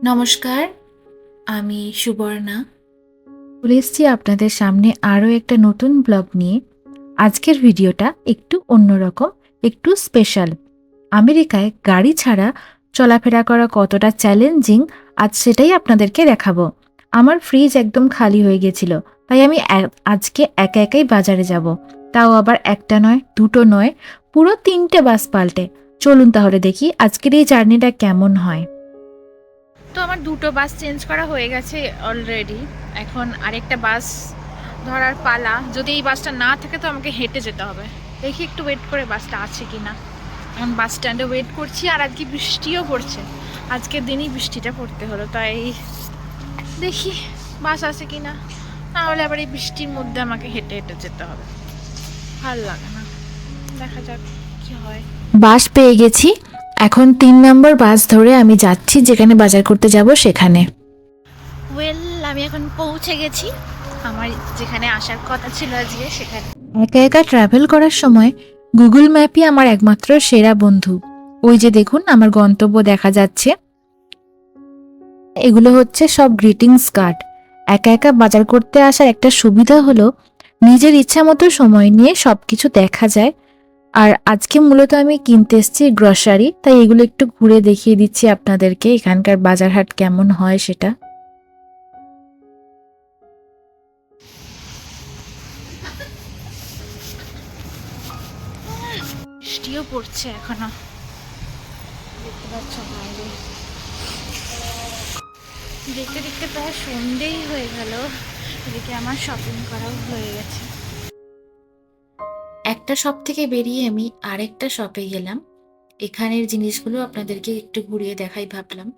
নমস্কার, আমি সুবর্ণা। চলে এসেছি আপনাদের সামনে আরও একটা নতুন ব্লগ নিয়ে। আজকের ভিডিওটা একটু অন্যরকম, একটু স্পেশাল। আমেরিকায় গাড়ি ছাড়া চলাফেরা করা কতটা চ্যালেঞ্জিং আজ সেটাই আপনাদেরকে দেখাবো। আমার ফ্রিজ একদম খালি হয়ে গেছিল, তাই আমি আজকে একা একাই বাজারে যাব। তাও আবার একটা নয়, দুটো নয়, পুরো 3টে বাস পাল্টে। চলুন তাহলে দেখি আজকের এই জার্নিটা কেমন হয়। তো আমার দুটো বাস চেঞ্জ করা হয়ে গেছে অলরেডি। এখন আরেকটা বাস ধরার পালা। যদি এই বাসটা না থাকে তো আমাকে হেঁটে যেতে হবে। দেখি একটু ওয়েট করে বাসটা আছে কি না। এখন বাস স্ট্যান্ডে ওয়েট করছি, আর আজকে বৃষ্টিও পড়ছে। আজকের দিনই বৃষ্টিটা পড়তে হলো, তাই দেখি বাস আছে কি না। নাহলে আবার এই বৃষ্টির মধ্যে আমাকে হেঁটে হেঁটে যেতে হবে, ভাল লাগে না। দেখা যাক কি হয়। বাস পেয়ে গেছি। এখন 3 নম্বর বাস ধরে আমি যাচ্ছি যেখানে বাজার করতে যাব সেখানে। আমি এখন পৌঁছে গেছি আমার যেখানে আসার কথা ছিল আজকে সেখানে। একা একা ট্রাভেল করার সময় গুগল ম্যাপই আমার একমাত্র সেরা বন্ধু। ওই যে দেখুন আমার গন্তব্য দেখা যাচ্ছে। এগুলো হচ্ছে সব গ্রিটিংস কার্ড। একা একা বাজার করতে আসার একটা সুবিধা হলো নিজের ইচ্ছা মতো সময় নিয়ে সবকিছু দেখা যায়। আর আজকে মূলত আমি কিনতে এসেছি গ্রসারি, তাই এগুলো একটু ঘুরে দেখিয়ে দিচ্ছি আপনাদেরকে এখানকার বাজার হাট কেমন হয় সেটা। বৃষ্টিও পড়ছে এখনো, দেখতে পাচ্ছ বাইরে। দেখতে দেখতে প্রায় সন্ধেই হয়ে গেল। এদিকে আমার শপিং করাও হয়ে গেছে। একটা শপ থেকে বেরিয়ে আমি আরেকটা শপে গেলাম। এখানের জিনিসগুলো আপনাদেরকে একটু ঘুরিয়ে দেখাই ভাবলাম।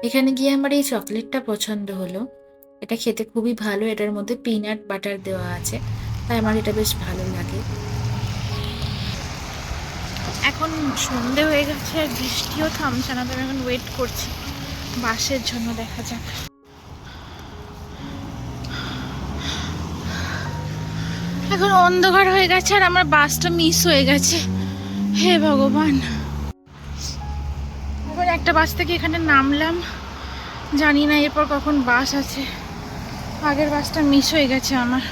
এখানে গিয়ে আমার এই চকলেটটা পছন্দ হলো। এটা খেতে খুবই ভালো, এটার মধ্যে পিনাট বাটার দেওয়া আছে, তাই আমার এটা বেশ ভালো লাগে। এখন সন্ধে হয়ে গেছে আর বৃষ্টিও থামছে না, তো আমি এখন ওয়েট করছি বাসের জন্য। দেখা যাক। এখন অন্ধকার হয়ে গেছে আর আমার বাসটা মিস হয়ে গেছে। হে ভগবান। এখন একটা বাস থেকে এখানে নামলাম, জানি না এরপর কখন বাস আছে। আগের বাসটা মিস হয়ে গেছে আমার।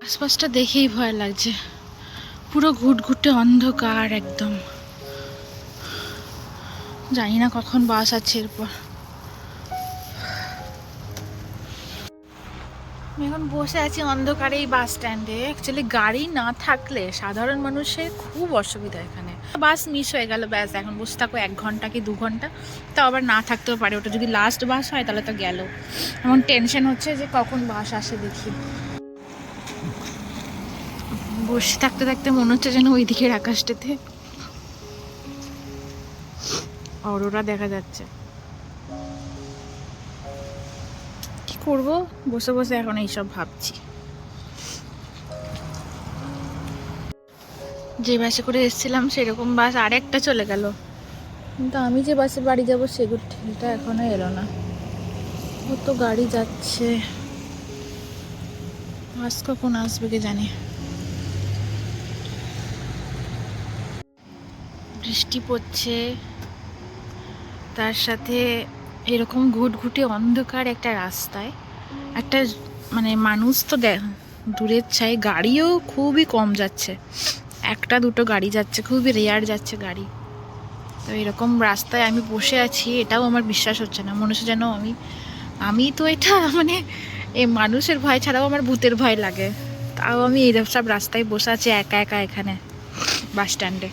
আশপাশটা দেখেই ভয় লাগছে, পুরো ঘুটঘুটে অন্ধকার একদম। জানি না কখন বাস আছে এরপর। আমি এখন বসে আছি অন্ধকারে এই বাস স্ট্যান্ডে। অ্যাকচুয়ালি গাড়ি না থাকলে সাধারণ মানুষের খুব অসুবিধা এখানে। বাস মিস হয়ে গেল, ব্যাস এখন বসে থাকো 1 ঘন্টা কি 2 ঘন্টা। তাও আবার না থাকতেও পারে, ওটা যদি লাস্ট বাস হয় তাহলে তো গেল। এমন টেনশন হচ্ছে যে কখন বাস আসে দেখি। বসে থাকতে থাকতে মনে হচ্ছে যেন ওই দিকের আকাশটাতে অরোরা দেখা যাচ্ছে। কি করব বসে বসে এখন এইসব ভাবছি। যে বাসে করে এসেছিলাম সেরকম বাস আরেকটা চলে গেল, কিন্তু আমি যে বাসে বাড়ি যাবো সেটা এখনো এলো না। কত গাড়ি যাচ্ছে, বাস কখন আসবে কে জানে। বৃষ্টি পড়ছে, তার সাথে এরকম ঘুটঘুটে অন্ধকার একটা রাস্তায় একটা মানে মানুষ তো দূরের ছাই, গাড়িও খুবই কম যাচ্ছে। একটা দুটো গাড়ি যাচ্ছে, খুবই রেয়ার যাচ্ছে গাড়ি। তো এরকম রাস্তায় আমি বসে আছি, এটাও আমার বিশ্বাস হচ্ছে না। মনে হচ্ছে যেন আমি তো এটা মানে এই মানুষের ভয় ছাড়াও আমার ভূতের ভয় লাগে। তাও আমি এইসব রাস্তায় বসে আছি একা একা এখানে বাস স্ট্যান্ডে।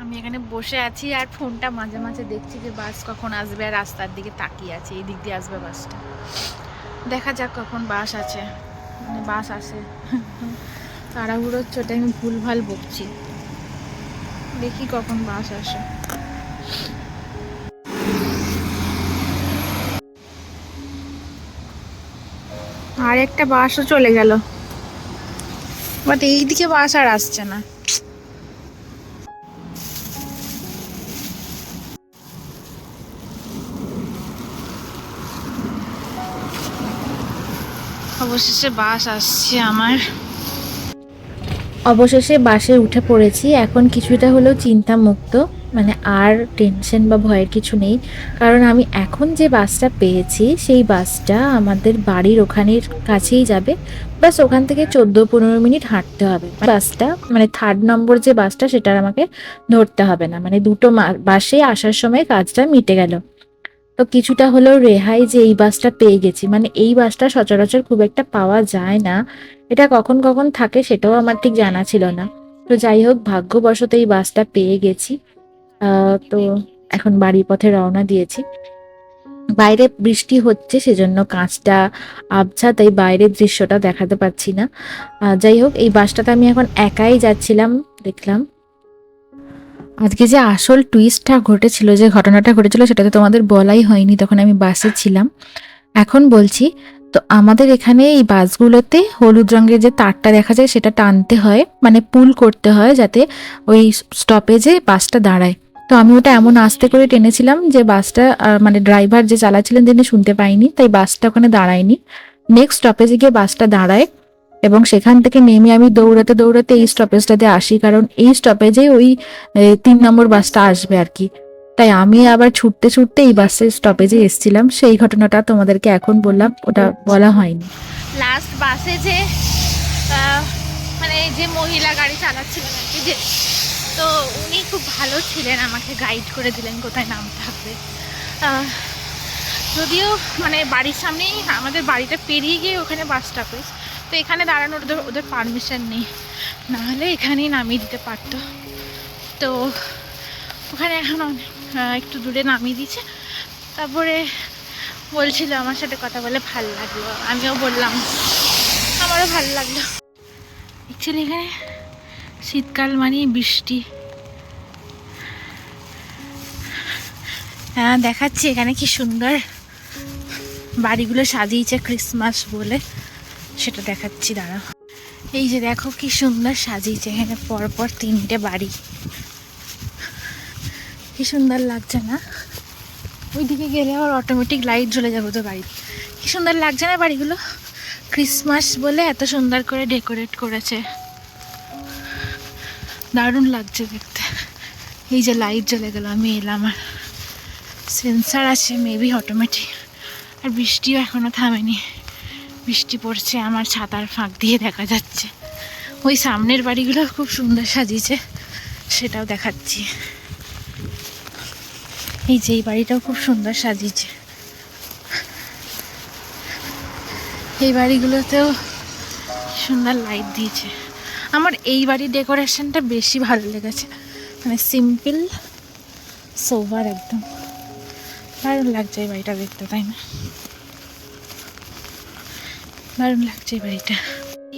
আমি এখানে বসে আছি আর ফোনটা মাঝে মাঝে দেখছি যে বাস কখন আসবে, আর রাস্তার দিকে তাকিয়ে আছি এই দিক দিয়ে আসবে বাসটা। দেখা যাক কখন বাস আছে, মানে বাস আসে। তাড়াহুড়োর চোটে আমি ভুলভাল বকছি, দেখি কখন বাস আসে। আর একটা বাসও চলে গেল, বাট এইদিকে বাস আর আসছে না। অবশেষে বাস আসছে আমার। অবশেষে বাসে উঠে পড়েছি, এখন কিছুটা হলেও চিন্তা মুক্ত। মানে আর টেনশন বা ভয়ের কিছু নেই, কারণ আমি এখন যে বাসটা পেয়েছি সেই বাসটা আমাদের বাড়ির ওখানের কাছেই যাবে। বাস ওখান থেকে 14-15 মিনিট হাঁটতে হবে। বাসটা মানে 3rd নম্বর যে বাসটা সেটা আমাকে ধরতে হবে না, মানে দুটো বাসে আসার সময় কাজটা মিটে গেল। তো কিছুটা হলেও রেহাই যে এই বাসটা পেয়ে গেছি, মানে এই বাসটা সচরাচর খুব একটা পাওয়া যায় না, এটা কখন কখন থাকে সেটাও আমার ঠিক জানা ছিল না। তো যাই হোক, ভাগ্যবশত এই বাসটা পেয়ে গেছি। তো এখন বাড়ির পথে রওনা দিয়েছি। বাইরে বৃষ্টি হচ্ছে সেজন্য কাঁচটা আবছা, তাই বাইরের দৃশ্যটা দেখাতে পাচ্ছি না। যাই হোক, এই বাসটাতে আমি এখন একাই যাচ্ছিলাম। দেখলাম আজকে যে আসল টুইস্টটা ঘটেছিল, যে ঘটনাটা ঘটেছিল সেটা তো তোমাদের বলাই হয়নি, তখন আমি বাসে ছিলাম। এখন বলছি। তো আমাদের এখানে এই বাসগুলোতে হলুদ রঙের যে তারটা দেখা যায় সেটা টানতে হয়, মানে পুল করতে হয় যাতে ওই স্টপেজে বাসটা দাঁড়ায়। তো আমি ওটা এমন আস্তে করে টেনেছিলাম যে বাসটা মানে ড্রাইভার যে চালাচ্ছিলেন তিনি শুনতে পাইনি, তাই বাসটা ওখানে দাঁড়ায়নি। নেক্সট স্টপেজে গিয়ে বাসটা দাঁড়ায় এবং সেখান থেকে নেমে আমি দৌড়াতে দৌড়াতে এই স্টপেজটাতে আসি, কারণ এই স্টপেজে ওই 3 নম্বর বাসটা আসবে আর কি। তাই আমি আবার ছুটতে ছুটতে এই বাসের স্টপেজে এসেছিলাম। সেই ঘটনাটা তোমাদেরকে এখন বললাম, ওটা বলা হয়নি। লাস্ট বাসে যে মানে যে মহিলা গাড়ি চালাচ্ছিলেন আর কি, যে তো উনি খুব ভালো ছিলেন, আমাকে গাইড করে দিলেন কোথায় নামতে হবে। যদিও মানে বাড়ির সামনেই, আমাদের বাড়িটা পেরিয়ে গিয়ে ওখানে বাস স্টপেজ, তো এখানে দাঁড়ানোর ওদের পারমিশন নেই, নাহলে এখানেই নামিয়ে দিতে পারতো। তো ওখানে এখন একটু দূরে নামিয়ে দিচ্ছে। তারপরে বলছিল আমার সাথে কথা বলে ভালো লাগলো, আমিও বললাম আমারও ভালো লাগলো। অ্যাকচুয়ালি এখানে শীতকাল মানে বৃষ্টি। হ্যাঁ দেখাচ্ছি এখানে কি সুন্দর বাড়িগুলো সাজিয়েছে ক্রিসমাস বলে, সেটা দেখাচ্ছি দাঁড়াও। এই যে দেখো কি সুন্দর সাজিয়েছে, এখানে পরপর 3টে বাড়ি, কি সুন্দর লাগছে না? ওইদিকে গেলে আবার অটোমেটিক লাইট জ্বলে যাবে তো বাড়ি। কি সুন্দর লাগছে না বাড়িগুলো? ক্রিসমাস বলে এত সুন্দর করে ডেকোরেট করেছে, দারুণ লাগছে দেখতে। এই যে লাইট জ্বলে গেল, আমি এলাম, আর সেন্সার আছে মেবি অটোমেটিক। আর বৃষ্টিও এখনো থামেনি, বৃষ্টি পড়ছে, আমার ছাতার ফাঁক দিয়ে দেখা যাচ্ছে। ওই সামনের বাড়িগুলো খুব সুন্দর সাজিয়েছে, সেটাও দেখাচ্ছি। এই যে এই বাড়িটাও খুব সুন্দর সাজিয়েছে, এই বাড়িগুলোতেও সুন্দর লাইট দিয়েছে। আমার এই বাড়ির ডেকোরেশনটা বেশি ভালো লেগেছে, মানে সিম্পল সোবার একদম দারুণ লাগছে এই বাড়িটা দেখতে, তাই না? দারুণ লাগছে এই বাড়িটা।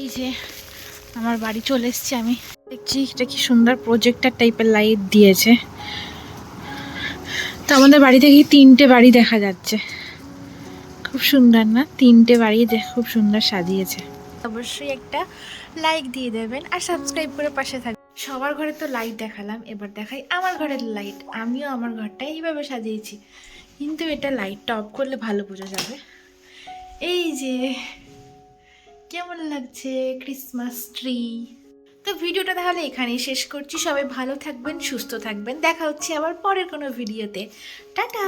এই যে আমার বাড়ি চলে এসেছি, আমি দেখছি এটা কি সুন্দর প্রজেক্টর টাইপের লাইট দিয়েছে। তো আমাদের বাড়ি থেকে 3টে বাড়ি দেখা যাচ্ছে, খুব সুন্দর না? 3টে বাড়ি খুব সুন্দর সাজিয়েছে। অবশ্যই একটা লাইক দিয়ে দেবেন আর সাবস্ক্রাইব করে পাশে থাকবেন। সবার ঘরে তো লাইট দেখালাম, এবার দেখাই আমার ঘরের লাইট। আমিও আমার ঘরটা এইভাবে সাজিয়েছি, কিন্তু এটা লাইটটা অফ করলে ভালো বোঝা যাবে। এই যে কেমন লাগছে ক্রিসমাস ট্রি। তো ভিডিওটা তাহলে এখানেই শেষ করছি। সবাই ভালো থাকবেন, সুস্থ থাকবেন, দেখা হচ্ছে আবার পরের কোনো ভিডিওতে। টাটা।